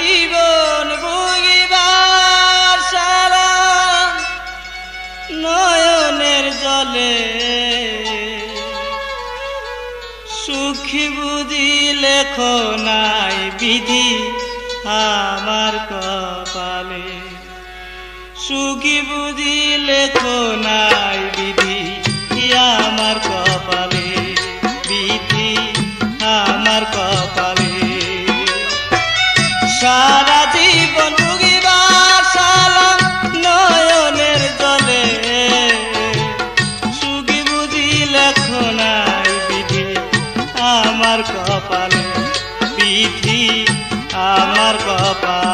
জীবন ভুগিবার সারা নয়নের জলে সুখী বুঝি লেখো নাই বিধি আমার কপালে সুখী বুঝি লেখো নাই বিধি আমার কপালে বিধি আমার কপালে সারা জীবন ভুগিবার সালা নয়নের জলে সুখী বুঝি লেখো নাই বিধি আমার কপালে বিধি আমার কপালে